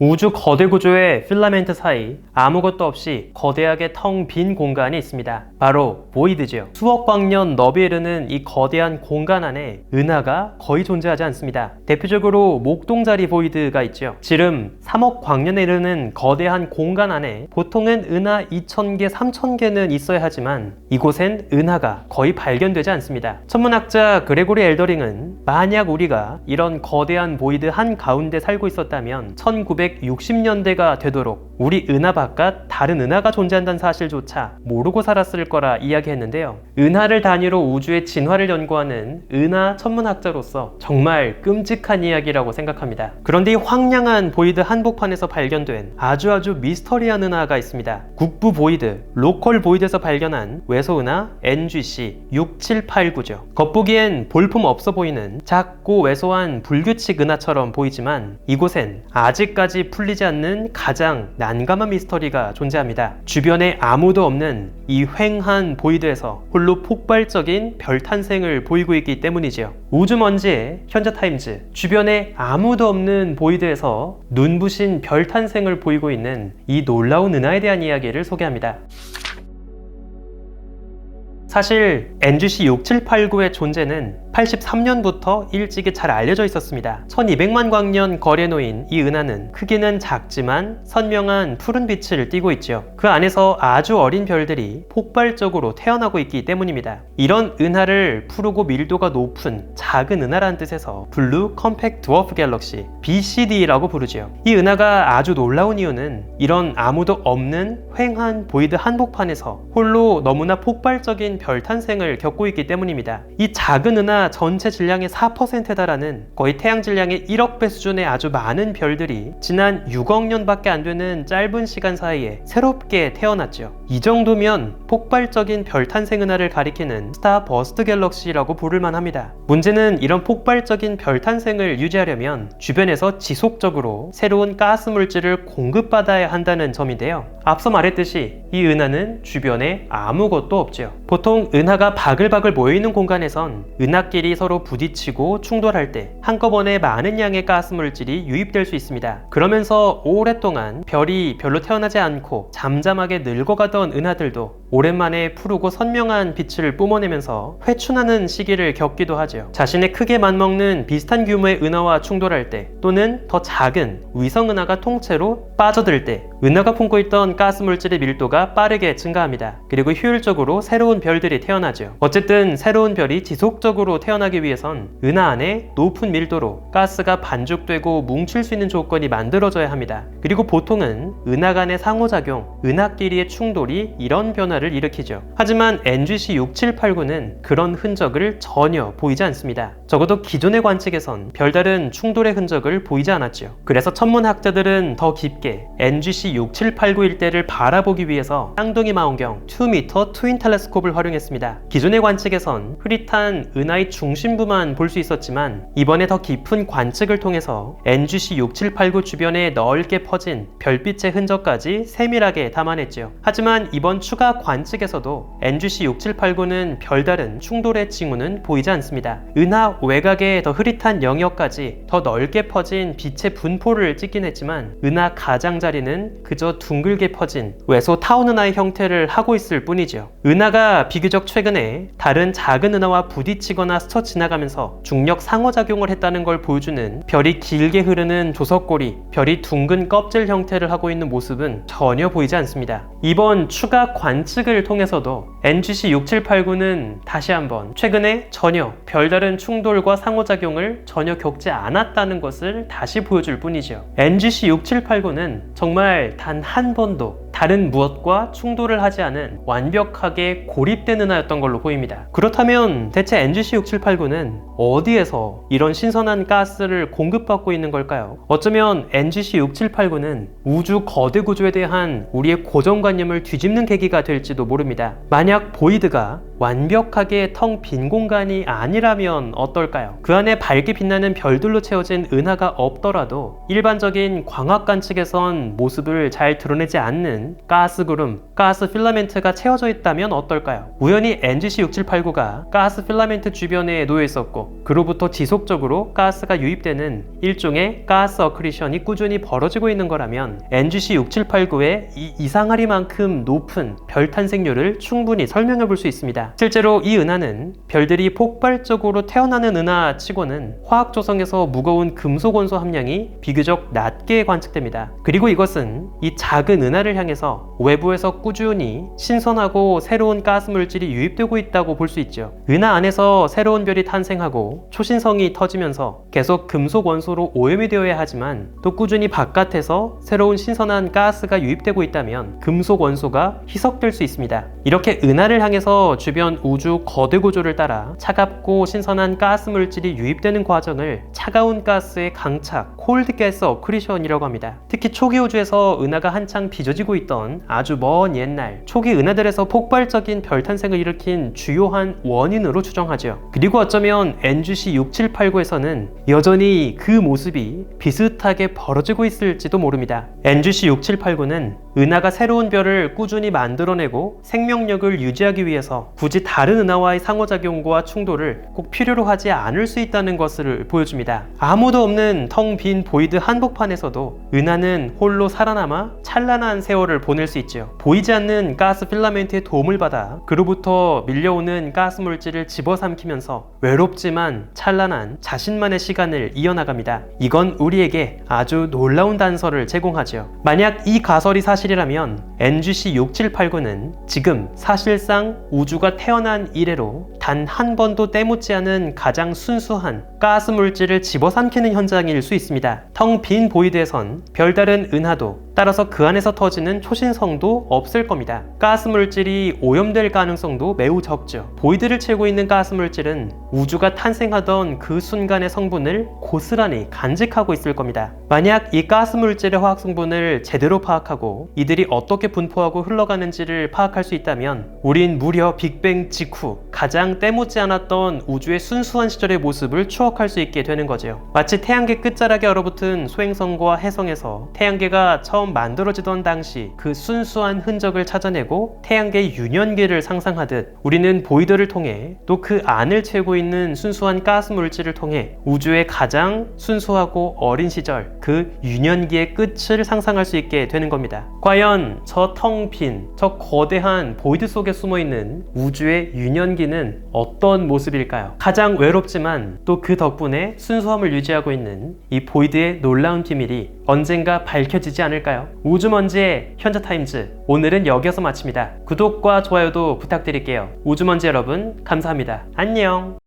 우주 거대 구조의 필라멘트 사이 아무것도 없이 거대하게 텅 빈 공간이 있습니다. 바로 보이드죠. 수억 광년 너비에 이르는 이 거대한 공간 안에 은하가 거의 존재하지 않습니다. 대표적으로 목동자리 보이드가 있죠. 지름 3억 광년에 이르는 거대한 공간 안에 보통은 은하 2000개, 3000개는 있어야 하지만 이곳엔 은하가 거의 발견되지 않습니다. 천문학자 그레고리 엘더링은 만약 우리가 이런 거대한 보이드 한가운데 살고 있었다면 1960년대가 되도록 우리 은하 바깥 다른 은하가 존재한다는 사실조차 모르고 살았을 거라 이야기했는데요. 은하를 단위로 우주의 진화를 연구하는 은하 천문학자로서 정말 끔찍한 이야기라고 생각합니다. 그런데 이 황량한 보이드 한복판에서 발견된 아주 미스터리한 은하가 있습니다. 국부 보이드, 로컬 보이드에서 발견한 외소은하 NGC 6789죠. 겉보기엔 볼품 없어 보이는 작고 왜소한 불규칙 은하처럼 보이지만 이곳엔 아직까지 풀리지 않는 가장 난감한 미스터리가 존재합니다. 주변에 아무도 없는 이 휑한 보이드에서 홀로 폭발적인 별 탄생을 보이고 있기 때문이지요. 우주먼지의 현자타임즈, 주변에 아무도 없는 보이드에서 눈부신 별 탄생을 보이고 있는 이 놀라운 은하에 대한 이야기를 소개합니다. 사실 NGC 6789의 존재는 83년부터 일찍이 잘 알려져 있었습니다. 1200만 광년 거리에 놓인 이 은하는 크기는 작지만 선명한 푸른 빛을 띠고 있죠. 그 안에서 아주 어린 별들이 폭발적으로 태어나고 있기 때문입니다. 이런 은하를 푸르고 밀도가 높은 작은 은하라는 뜻에서 블루 컴팩트 드워프 갤럭시 BCD라고 부르죠. 이 은하가 아주 놀라운 이유는 이런 아무도 없는 휑한 보이드 한복판에서 홀로 너무나 폭발적인 별 탄생을 겪고 있기 때문입니다. 이 작은 은하 전체 질량의 4%에 달하는 거의 태양 질량의 1억 배 수준의 아주 많은 별들이 지난 6억 년밖에 안 되는 짧은 시간 사이에 새롭게 태어났죠. 이 정도면 폭발적인 별 탄생 은하를 가리키는 스타 버스트 갤럭시라고 부를만 합니다. 문제는 이런 폭발적인 별 탄생을 유지하려면 주변에서 지속적으로 새로운 가스 물질을 공급받아야 한다는 점인데요. 앞서 말했듯이 이 은하는 주변에 아무것도 없죠. 보통 은하가 바글바글 모여있는 공간에선 은하끼리 서로 부딪히고 충돌할 때 한꺼번에 많은 양의 가스 물질이 유입될 수 있습니다. 그러면서 오랫동안 별이 별로 태어나지 않고 잠잠하게 늙어가던 은하들도 오랜만에 푸르고 선명한 빛을 뿜어내면서 회춘하는 시기를 겪기도 하죠. 자신의 크게 맞먹는 비슷한 규모의 은하와 충돌할 때 또는 더 작은 위성 은하가 통째로 빠져들 때 은하가 품고 있던 가스 물질의 밀도가 빠르게 증가합니다. 그리고 효율적으로 새로운 별들이 태어나죠. 어쨌든 새로운 별이 지속적으로 태어나기 위해선 은하 안에 높은 밀도로 가스가 반죽되고 뭉칠 수 있는 조건이 만들어져야 합니다. 그리고 보통은 은하 간의 상호작용, 은하끼리의 충돌이 이런 변화를 일으키죠. 하지만 NGC 6789는 그런 흔적을 전혀 보이지 않습니다. 적어도 기존의 관측에선 별다른 충돌의 흔적을 보이지 않았죠. 그래서 천문학자들은 더 깊게 NGC 6789 일대를 바라보기 위해서 쌍둥이 망원경 2m 트윈 텔레스콥을 활용했습니다. 기존의 관측에선 흐릿한 은하의 중심부만 볼 수 있었지만 이번에 더 깊은 관측을 통해서 NGC 6789 주변에 넓게 퍼진 별빛의 흔적까지 세밀하게 담아냈죠. 하지만 이번 추가 관측에서도 NGC 6789는 별다른 충돌의 징후는 보이지 않습니다. 은하 외곽의 더 흐릿한 영역까지 더 넓게 퍼진 빛의 분포를 찍긴 했지만 은하 가장자리는 그저 둥글게 퍼진 외소 타운 은하의 형태를 하고 있을 뿐이죠. 은하가 비교적 최근에 다른 작은 은하와 부딪히거나 스쳐 지나가면서 중력 상호작용을 했다는 걸 보여주는 별이 길게 흐르는 조석고리, 별이 둥근 껍질 형태를 하고 있는 모습은 전혀 보이지 않습니다. 이번 추가 관측을 통해서도 NGC 6789는 다시 한번 최근에 전혀 별다른 충돌과 상호작용을 전혀 겪지 않았다는 것을 다시 보여줄 뿐이죠. NGC 6789는 정말 단 한 번도 다른 무엇과 충돌을 하지 않은 완벽하게 고립된 은하였던 걸로 보입니다. 그렇다면 대체 NGC 6789는 어디에서 이런 신선한 가스를 공급받고 있는 걸까요? 어쩌면 NGC 6789는 우주 거대 구조에 대한 우리의 고정관념을 뒤집는 계기가 될지도 모릅니다. 만약 보이드가 완벽하게 텅 빈 공간이 아니라면 어떨까요? 그 안에 밝게 빛나는 별들로 채워진 은하가 없더라도 일반적인 광학 관측에선 모습을 잘 드러내지 않는 가스 구름, 가스 필라멘트가 채워져 있다면 어떨까요? 우연히 NGC 6789가 가스 필라멘트 주변에 놓여 있었고 그로부터 지속적으로 가스가 유입되는 일종의 가스 어크리션이 꾸준히 벌어지고 있는 거라면 NGC 6789의 이 이상하리만큼 높은 별 탄생률을 충분히 설명해 볼 수 있습니다. 실제로 이 은하는 별들이 폭발적으로 태어나는 은하 치고는 화학 조성에서 무거운 금속 원소 함량이 비교적 낮게 관측됩니다. 그리고 이것은 이 작은 은하를 향해서 외부에서 꾸준히 신선하고 새로운 가스 물질이 유입되고 있다고 볼 수 있죠. 은하 안에서 새로운 별이 탄생하고 초신성이 터지면서 계속 금속 원소로 오염이 되어야 하지만 또 꾸준히 바깥에서 새로운 신선한 가스가 유입되고 있다면 금속 원소가 희석될 수 있습니다. 이렇게 은하를 향해서 주변 우주 거대 구조를 따라 차갑고 신선한 가스 물질이 유입되는 과정을 차가운 가스의 강착, 콜드 가스 어크리션이라고 합니다. 특히 초기 우주에서 은하가 한창 빚어지고 있던 아주 먼 옛날 초기 은하들에서 폭발적인 별 탄생을 일으킨 주요한 원인으로 추정하죠. 그리고 어쩌면 NGC 6789에서는 여전히 그 모습이 비슷하게 벌어지고 있을지도 모릅니다. NGC 6789는 은하가 새로운 별을 꾸준히 만들어내고 생명력을 유지하기 위해서 굳이 다른 은하와의 상호작용과 충돌을 꼭 필요로 하지 않을 수 있다는 것을 보여줍니다. 아무도 없는 텅 빈 보이드 한복판에서도 은하는 홀로 살아남아 찬란한 세월을 보낼 수 있죠. 보이지 않는 가스 필라멘트의 도움을 받아 그로부터 밀려오는 가스 물질을 집어삼키면서 외롭지만 찬란한 자신만의 시간을 이어나갑니다. 이건 우리에게 아주 놀라운 단서를 제공하죠. 만약 이 가설이 사실이라면 NGC 6789는 지금 사실상 우주가 태어난 이래로 단 한 번도 때묻지 않은 가장 순수한 가스 물질을 집어삼키는 현장일 수 있습니다. 텅 빈 보이드에선 별다른 은하도 따라서 그 안에서 터지는 초신성도 없을 겁니다. 가스 물질이 오염될 가능성도 매우 적죠. 보이드를 채우고 있는 가스 물질은 우주가 탄생하던 그 순간의 성분을 고스란히 간직하고 있을 겁니다. 만약 이 가스 물질의 화학 성분을 제대로 파악하고 이들이 어떻게 분포하고 흘러가는지를 파악할 수 있다면 우린 무려 빅뱅 직후 가장 때묻지 않았던 우주의 순수한 시절의 모습을 추억할 수 있게 되는 거죠. 마치 태양계 끝자락에 얼어붙은 소행성과 혜성에서 태양계가 처음 만들어지던 당시 그 순수한 흔적을 찾아내고 태양계 유년기를 상상하듯 우리는 보이더를 통해 또 그 안을 채우고 있는 순수한 가스 물질을 통해 우주의 가장 순수하고 어린 시절 그 유년기의 끝을 상상할 수 있게 되는 겁니다. 과연 저 텅 빈, 저 거대한 보이드 속에 숨어있는 우주의 유년기는 어떤 모습일까요? 가장 외롭지만 또 그 덕분에 순수함을 유지하고 있는 이 보이드의 놀라운 비밀이 언젠가 밝혀지지 않을까요? 우주먼지의 현자타임즈, 오늘은 여기서 마칩니다. 구독과 좋아요도 부탁드릴게요. 우주먼지 여러분, 감사합니다. 안녕.